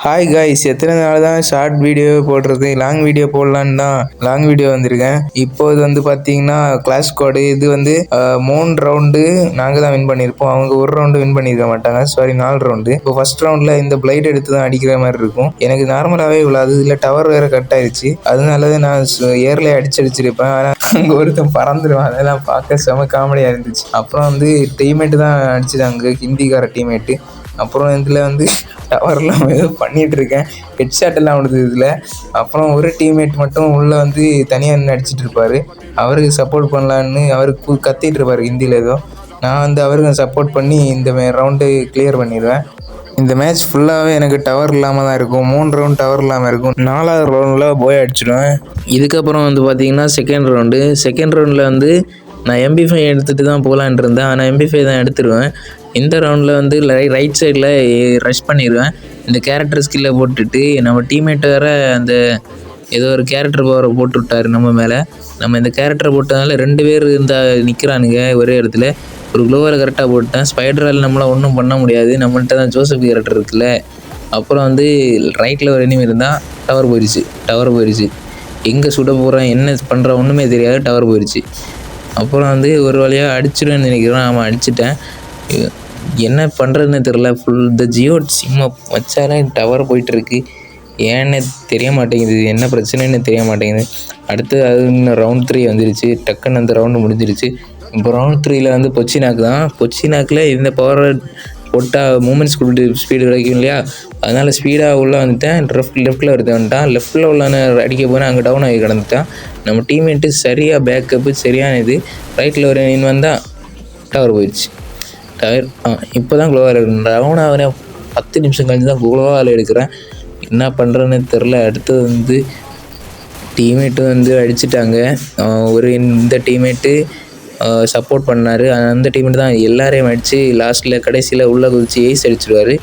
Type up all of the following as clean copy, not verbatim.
Hi guys, எத்தனை நாள் தான் ஷார்ட் வீடியோ போடுறது, லாங் வீடியோ போடலான்னு தான் லாங் வீடியோ வந்திருக்கேன். இப்போது பார்த்தீங்கன்னா கிளாஸ் ஸ்குவாடு இது 3 ரவுண்டு நாங்கள் தான் வின் பண்ணியிருப்போம். அவங்க ஒரு ரவுண்டு வின் பண்ணியிருக்க மாட்டாங்க, சாரி 4 ரவுண்டு. இப்போ ஃபர்ஸ்ட் ரவுண்டில் இந்த பிளைட் எடுத்து தான் அடிக்கிற மாதிரி இருக்கும். எனக்கு நார்மலாகவே விழாது, இல்லை டவர் வேறு கட் ஆயிடுச்சு. அதனால தான் நான் ஏர்லேயே அடிச்சிருப்பேன். ஆனால் அங்கே ஒருத்தன் பறந்துடுவான். அதெல்லாம் பார்க்க செம காமெடியாக இருந்துச்சு. அப்புறம் டீம்மேட்டு தான் அடிச்சிட்டாங்க, ஹிந்திக்கார டீம்மேட்டு. அப்புறம் இதில் டவர்லாம் ஏதோ பண்ணிகிட்டு இருக்கேன், ஹெட்ஷாட் எல்லாம் விடுது இதில். அப்புறம் ஒரு டீம்மேட் மட்டும் உள்ளே தனியாக நின்று அடிச்சிட்டு இருப்பார். அவருக்கு சப்போர்ட் பண்ணலான்னு அவருக்கு கத்திட்டு இருப்பார் ஹிந்தியில் ஏதோ. நான் அவருக்கு சப்போர்ட் பண்ணி இந்த ரவுண்டு கிளியர் பண்ணிடுவேன். இந்த மேட்ச் ஃபுல்லாகவே எனக்கு டவர் இல்லாமல் தான் இருக்கும். 3 ரவுண்ட் டவர் இல்லாமல் இருக்கும். 4வது ரவுண்டில் போய் அடிச்சிடுவேன். இதுக்கப்புறம் பார்த்தீங்கன்னா செகண்ட் ரவுண்டில் நான் MP5 எடுத்துகிட்டு தான் போகலான் இருந்தேன். ஆனால் MP5 தான் எடுத்துடுவேன். இந்த ரவுண்டில் ரைட் சைடில் ரஷ் பண்ணிடுவேன். இந்த கேரக்டர் ஸ்கில்லை போட்டுட்டு நம்ம டீம்மேட் வேறு ஏதோ ஒரு கேரக்டர் பவரை போட்டு விட்டார் நம்ம மேலே. நம்ம இந்த கேரக்டரை போட்டதுனால 2 பேர் நிற்கிறானுங்க ஒரே இடத்துல. ஒரு க்ளோவரை கரெக்டாக போட்டேன். ஸ்பைடரால் நம்மளால் ஒன்றும் பண்ண முடியாது, நம்மள்கிட்ட தான் ஜோசப் கேரக்டர் இருக்குல்ல. அப்புறம் ரைட்டில் ஒரு எனிமி இருந்தால் டவர் போயிடுச்சு. எங்கே சுட போகிறேன் என்ன பண்ணுறேன் ஒன்றுமே தெரியாது, டவர் போயிடுச்சு. அப்புறம் ஒரு வழியாக அடிச்சிடுவேன்னு நினைக்கிறேன். ஆமாம், அடிச்சிட்டேன். என்ன பண்ணுறதுன்னு தெரில. இந்த ஜியோ சிம்மை வச்சாலே டவர் போயிட்டுருக்கு, ஏன்னு தெரிய மாட்டேங்குது, என்ன பிரச்சனைன்னு தெரிய மாட்டேங்குது. அடுத்து இன்னும் ரவுண்ட் 3 வந்துருச்சு. டக்குன்னு அந்த ரவுண்டு முடிஞ்சிருச்சு. இப்போ ரவுண்ட் 3ல் பொச்சினாக்கு தான். பொச்சினாக்கில் இந்த பவரை போட்டால் மூமெண்ட்ஸ் ஸ்பீடு கிடைக்கும் இல்லையா, அதனால் ஸ்பீடாக உள்ளே வந்துட்டேன். லெஃப்ட்டில் வந்துட்டான். லெஃப்ட்டில் உள்ளான அடிக்க போனால் அங்கே டவுன் ஆகி கிடந்துட்டான். நம்ம டீம்மேட்டு சரியாக பேக்கப்பு சரியான இது. ரைட்டில் ஒரு நின்று வந்தால் டவர் போயிடுச்சு. இப்போ தான் குளோவால் எடுக்கிறேன். டவுன் ஆகிற 10 நிமிஷம் கழிச்சு தான் குளோவால் எடுக்கிறேன். என்ன பண்ணுறேன்னு தெரில. அடுத்தது டீம்மேட்டு அடிச்சிட்டாங்க. இந்த டீம்மேட்டு சப்போர்ட் பண்ணார். அந்த டீம்மேட்டு தான் எல்லாரையும் அடித்து லாஸ்ட்டில் கடைசியில் உள்ளே குதிச்சு ஏஸ் அடிச்சிடுவார்.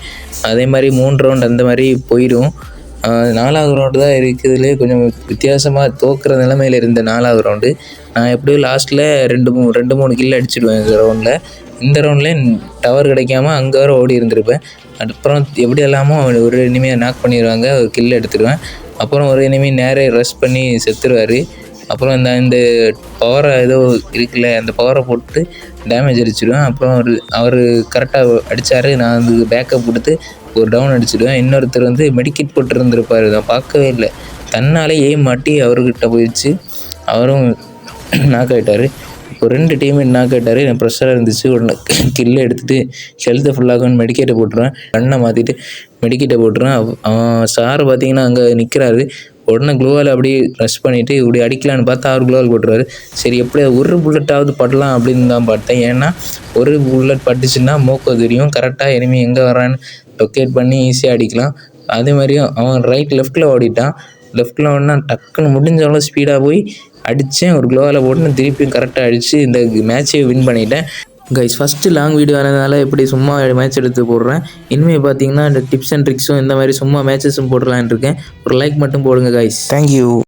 அதே மாதிரி 3 ரவுண்ட் அந்த மாதிரி போயிடும். 4வது ரவுண்டு தான் இருக்குதுலேயே கொஞ்சம் வித்தியாசமாக தோக்குற நிலைமையில் இருந்த 4வது ரவுண்டு. நான் எப்படியும் லாஸ்ட்டில் 2-3 கில் அடிச்சிடுவேன் இந்த ரவுண்டில் டவர் கிடைக்காம அங்கே வர ஓடி இருந்திருப்பேன். அப்புறம் எப்படி எல்லாமோ ஒரு எனிமியை நாக் பண்ணிடுவாங்க, ஒரு கில் எடுத்துடுவேன். அப்புறம் ஒரு எனிமி நேரே ரஷ் பண்ணி செத்துருவார். அப்புறம் இந்த பவரை ஏதோ இருக்குல்ல, அந்த பவரை போட்டு டேமேஜ் அடிச்சிடுவேன். அப்புறம் அவர் கரெக்டாக அடித்தார். நான் பேக்கப் கொடுத்து ஒரு டவுன் அடிச்சிடுவேன். இன்னொருத்தர் மெடிக்கெட் போட்டு இருந்திருப்பார், நான் பார்க்கவே இல்லை. தன்னாலே மாட்டி அவர்கிட்ட போயிடுச்சு. அவரும் நாக் ஆகிட்டார். இப்போ 2 டீம்மேட் நாக் ஆகிட்டார். எனக்கு ப்ரெஷராக இருந்துச்சு. உடனே கில்லை எடுத்துகிட்டு ஹெல்த்தை ஃபுல்லாகன்னு மெடிக்கேட்டை போட்டுருவேன். கண்ணை மாற்றிட்டு மெடிக்கேட்டை போட்டுருவேன். சார் பார்த்தீங்கன்னா அங்கே நிற்கிறாரு. உடனே க்ளோவால் அப்படியே ரஷ் பண்ணிவிட்டு இப்படி அடிக்கலான்னு பார்த்தா அவர் க்ளோவால் போட்டுருவார். சரி, எப்படியா ஒரு புல்லட்டாவது படலாம் அப்படின்னு தான் பார்த்தேன். ஏன்னா ஒரு புல்லட் பட்டுச்சுன்னா மோக்கோ தெரியும், கரெக்டாக எனிமி எங்கே வரான்னு லொக்கேட் பண்ணி ஈஸியாக அடிக்கலாம். அதே மாதிரியும் அவன் லெஃப்ட்டில் ஓடிட்டான். லெஃப்ட்டில் ஓடினா டக்குன்னு முடிஞ்சவளோ ஸ்பீடாக போய் அடித்தேன். ஒரு க்ளோவால் போட்டு திருப்பியும் கரெக்டாக அடித்து இந்த மேட்சை வின் பண்ணிட்டேன். கைஸ், ஃபஸ்ட்டு லாங் வீடியோ ஆனதுனால இப்படி சும்மா மேட்ச் எடுத்து போடுறேன். இனிமேல் பார்த்தீங்கன்னா இந்த டிப்ஸ் அண்ட் ட்ரிக்ஸும் இந்த மாதிரி சும்மா மேட்சஸும் போடலான்னு இருக்கேன். ஒரு லைக் மட்டும் போடுங்க கைஸ். தேங்க்யூ.